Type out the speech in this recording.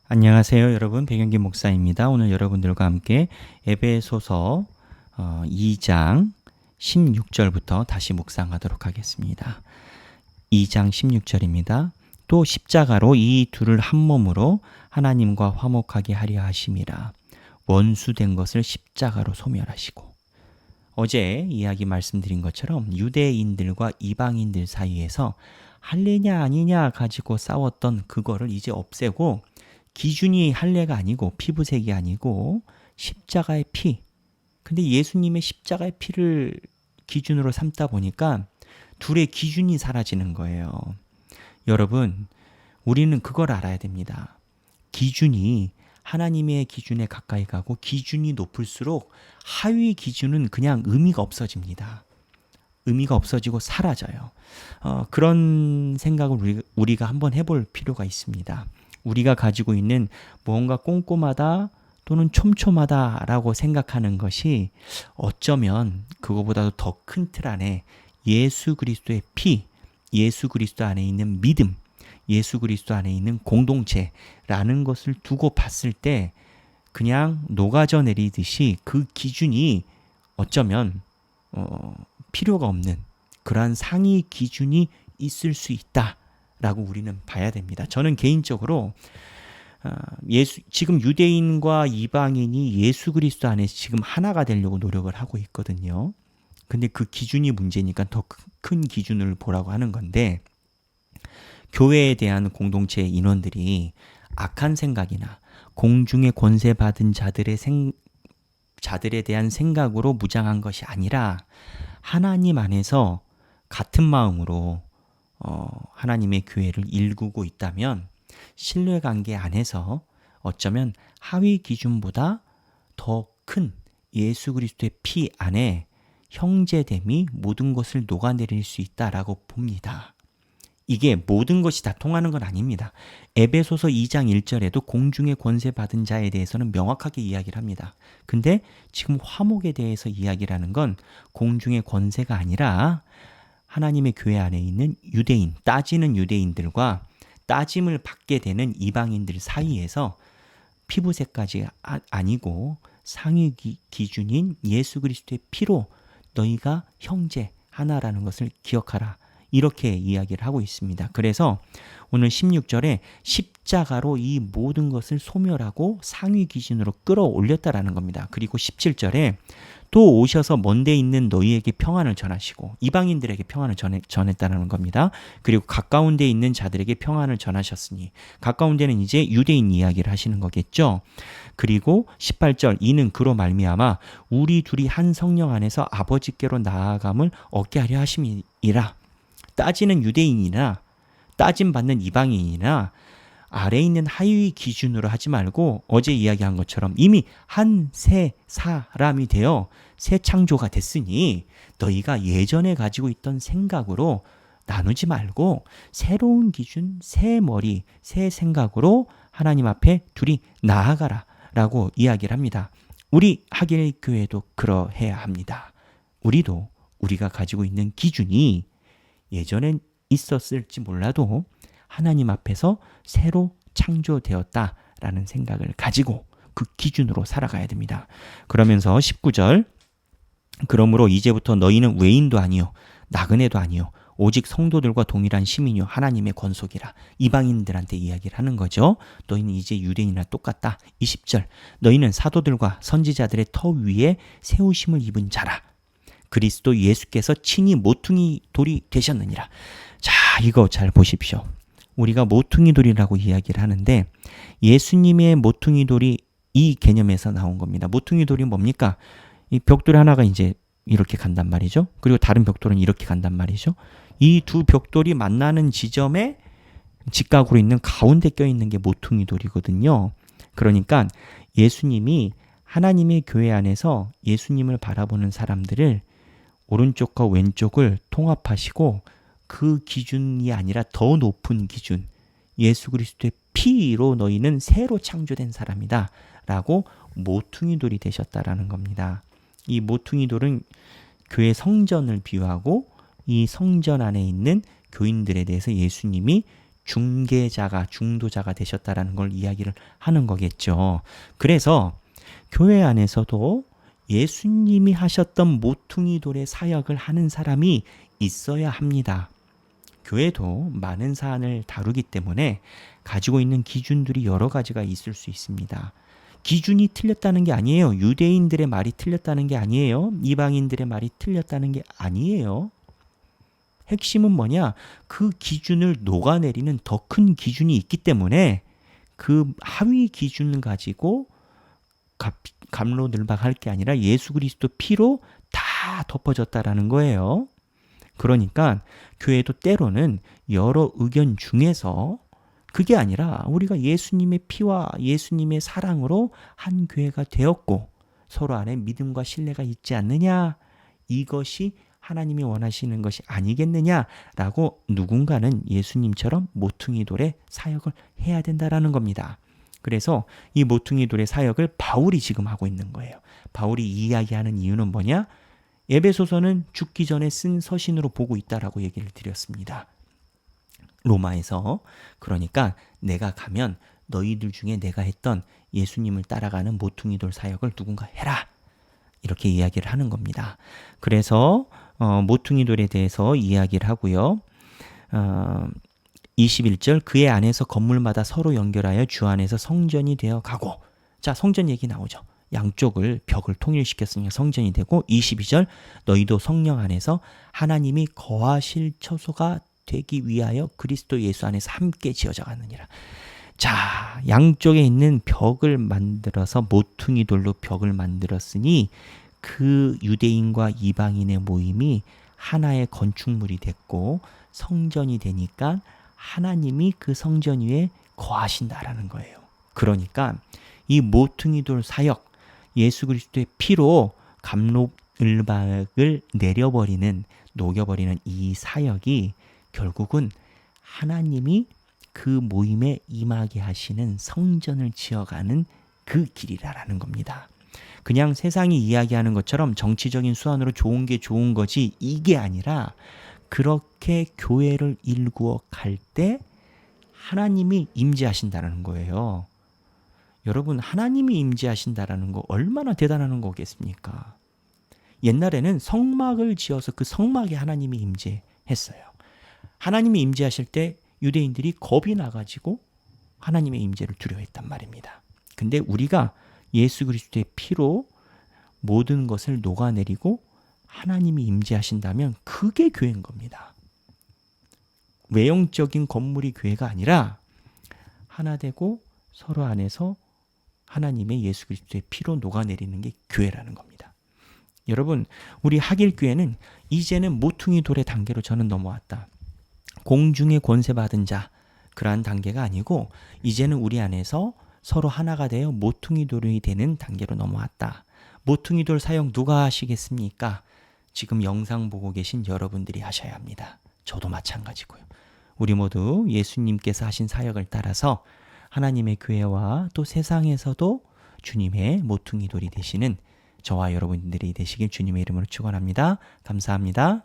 안녕하세요, 여러분. 백영기 목사입니다. 오늘 여러분들과 함께 에베소서 2장 16절부터 다시 묵상하도록 하겠습니다. 2장 16절입니다. 또 십자가로 이 둘을 한 몸으로 하나님과 화목하게 하려 하심이라. 원수된 것을 십자가로 소멸하시고. 어제 이야기 말씀드린 것처럼 유대인들과 이방인들 사이에서 할례냐 아니냐 가지고 싸웠던 그거를 이제 없애고, 기준이 할례가 아니고 피부색이 아니고 십자가의 피. 근데 예수님의 십자가의 피를 기준으로 삼다 보니까 둘의 기준이 사라지는 거예요. 여러분, 우리는 그걸 알아야 됩니다. 기준이 하나님의 기준에 가까이 가고 기준이 높을수록 하위 기준은 그냥 의미가 없어집니다. 의미가 없어지고 사라져요. 그런 생각을 우리가 한번 해볼 필요가 있습니다. 우리가 가지고 있는 뭔가 꼼꼼하다 또는 촘촘하다라고 생각하는 것이 어쩌면 그거보다도 더 큰 틀 안에 예수 그리스도의 피, 예수 그리스도 안에 있는 믿음, 예수 그리스도 안에 있는 공동체라는 것을 두고 봤을 때 그냥 녹아져 내리듯이 그 기준이 어쩌면 필요가 없는 그러한 상위 기준이 있을 수 있다. 라고 우리는 봐야 됩니다. 저는 개인적으로 지금 유대인과 이방인이 예수 그리스도 안에 지금 하나가 되려고 노력을 하고 있거든요. 근데 그 기준이 문제니까 더 큰 기준을 보라고 하는 건데, 교회에 대한 공동체 인원들이 악한 생각이나 공중의 권세 받은 자들에 대한 생각으로 무장한 것이 아니라 하나님 안에서 같은 마음으로 하나님의 교회를 일구고 있다면 신뢰관계 안에서 어쩌면 하위 기준보다 더 큰 예수 그리스도의 피 안에 형제됨이 모든 것을 녹아내릴 수 있다라고 봅니다. 이게 모든 것이 다 통하는 건 아닙니다. 에베소서 2장 1절에도 공중의 권세 받은 자에 대해서는 명확하게 이야기를 합니다. 근데 지금 화목에 대해서 이야기를 하는 건 공중의 권세가 아니라 하나님의 교회 안에 있는 유대인, 따지는 유대인들과 따짐을 받게 되는 이방인들 사이에서 피부색까지 아니고 상위 기준인 예수 그리스도의 피로 너희가 형제 하나라는 것을 기억하라. 이렇게 이야기를 하고 있습니다. 그래서 오늘 16절에 십자가로 이 모든 것을 소멸하고 상위 기준으로 끌어올렸다라는 겁니다. 그리고 17절에 또 오셔서 먼데 있는 너희에게 평안을 전하시고, 이방인들에게 평안을 전했다는 겁니다. 그리고 가까운 데 있는 자들에게 평안을 전하셨으니, 가까운 데는 이제 유대인 이야기를 하시는 거겠죠. 그리고 18절, 이는 그로 말미암아 우리 둘이 한 성령 안에서 아버지께로 나아감을 얻게 하려 하심이라. 따지는 유대인이나 따짐 받는 이방인이나 아래에 있는 하위 기준으로 하지 말고 어제 이야기한 것처럼 이미 한 새 사람이 되어 새 창조가 됐으니 너희가 예전에 가지고 있던 생각으로 나누지 말고 새로운 기준, 새 머리, 새 생각으로 하나님 앞에 둘이 나아가라 라고 이야기를 합니다. 우리 하길 교회도 그러해야 합니다. 우리도 우리가 가지고 있는 기준이 예전엔 있었을지 몰라도 하나님 앞에서 새로 창조되었다라는 생각을 가지고 그 기준으로 살아가야 됩니다. 그러면서 19절, 그러므로 이제부터 너희는 외인도 아니요 나그네도 아니요 오직 성도들과 동일한 시민이요 하나님의 권속이라. 이방인들한테 이야기를 하는 거죠. 너희는 이제 유대인이나 똑같다. 20절, 너희는 사도들과 선지자들의 터 위에 세우심을 입은 자라. 그리스도 예수께서 친히 모퉁이 돌이 되셨느니라. 자, 이거 잘 보십시오. 우리가 모퉁이 돌이라고 이야기를 하는데 예수님의 모퉁이 돌이 이 개념에서 나온 겁니다. 모퉁이 돌이 뭡니까? 이 벽돌 하나가 이제 이렇게 간단 말이죠. 그리고 다른 벽돌은 이렇게 간단 말이죠. 이 두 벽돌이 만나는 지점에 직각으로 있는 가운데 껴있는 게 모퉁이 돌이거든요. 그러니까 예수님이 하나님의 교회 안에서 예수님을 바라보는 사람들을 오른쪽과 왼쪽을 통합하시고 그 기준이 아니라 더 높은 기준, 예수 그리스도의 피로 너희는 새로 창조된 사람이다 라고 모퉁이 돌이 되셨다라는 겁니다. 이 모퉁이 돌은 교회 성전을 비유하고 이 성전 안에 있는 교인들에 대해서 예수님이 중개자가 중도자가 되셨다라는 걸 이야기를 하는 거겠죠. 그래서 교회 안에서도 예수님이 하셨던 모퉁이 돌의 사역을 하는 사람이 있어야 합니다. 교회도 많은 사안을 다루기 때문에 가지고 있는 기준들이 여러 가지가 있을 수 있습니다. 기준이 틀렸다는 게 아니에요. 유대인들의 말이 틀렸다는 게 아니에요. 이방인들의 말이 틀렸다는 게 아니에요. 핵심은 뭐냐? 그 기준을 녹아내리는 더 큰 기준이 있기 때문에 그 하위 기준을 가지고 갑로늘박할 게 아니라 예수 그리스도 피로 다 덮어졌다라는 거예요. 그러니까 교회도 때로는 여러 의견 중에서 그게 아니라 우리가 예수님의 피와 예수님의 사랑으로 한 교회가 되었고 서로 안에 믿음과 신뢰가 있지 않느냐, 이것이 하나님이 원하시는 것이 아니겠느냐라고 누군가는 예수님처럼 모퉁이 돌의 사역을 해야 된다라는 겁니다. 그래서 이 모퉁이 돌의 사역을 바울이 지금 하고 있는 거예요. 바울이 이야기하는 이유는 뭐냐? 에베소서는 죽기 전에 쓴 서신으로 보고 있다라고 얘기를 드렸습니다. 로마에서. 그러니까 내가 가면 너희들 중에 내가 했던 예수님을 따라가는 모퉁이 돌 사역을 누군가 해라, 이렇게 이야기를 하는 겁니다. 그래서 모퉁이 돌에 대해서 이야기를 하고요. 21절 그의 안에서 건물마다 서로 연결하여 주 안에서 성전이 되어 가고. 자, 성전 얘기 나오죠. 양쪽을 벽을 통일시켰으니까 성전이 되고. 22절 너희도 성령 안에서 하나님이 거하실 처소가 되기 위하여 그리스도 예수 안에서 함께 지어져 가느니라. 자, 양쪽에 있는 벽을 만들어서 모퉁이 돌로 벽을 만들었으니 그 유대인과 이방인의 모임이 하나의 건축물이 됐고 성전이 되니까 하나님이 그 성전 위에 거하신다라는 거예요. 그러니까 이 모퉁이 돌 사역, 예수 그리스도의 피로 갑록을박을 내려버리는, 녹여버리는 이 사역이 결국은 하나님이 그 모임에 임하게 하시는 성전을 지어가는 그 길이라는 겁니다. 그냥 세상이 이야기하는 것처럼 정치적인 수완으로 좋은 게 좋은 거지 이게 아니라 그렇게 교회를 일구어 갈 때 하나님이 임재하신다는 거예요. 여러분, 하나님이 임재하신다는 거 얼마나 대단한 거겠습니까? 옛날에는 성막을 지어서 그 성막에 하나님이 임재했어요. 하나님이 임재하실 때 유대인들이 겁이 나가지고 하나님의 임재를 두려워했단 말입니다. 근데 우리가 예수 그리스도의 피로 모든 것을 녹아내리고 하나님이 임재하신다면 그게 교회인 겁니다. 외형적인 건물이 교회가 아니라 하나 되고 서로 안에서 하나님의 예수 그리스도의 피로 녹아내리는 게 교회라는 겁니다. 여러분, 우리 하길교회는 이제는 모퉁이 돌의 단계로 저는 넘어왔다. 공중의 권세 받은 자, 그러한 단계가 아니고 이제는 우리 안에서 서로 하나가 되어 모퉁이 돌이 되는 단계로 넘어왔다. 모퉁이 돌 사역 누가 하시겠습니까? 지금 영상 보고 계신 여러분들이 하셔야 합니다. 저도 마찬가지고요. 우리 모두 예수님께서 하신 사역을 따라서 하나님의 교회와 또 세상에서도 주님의 모퉁이 돌이 되시는 저와 여러분들이 되시길 주님의 이름으로 축원합니다. 감사합니다.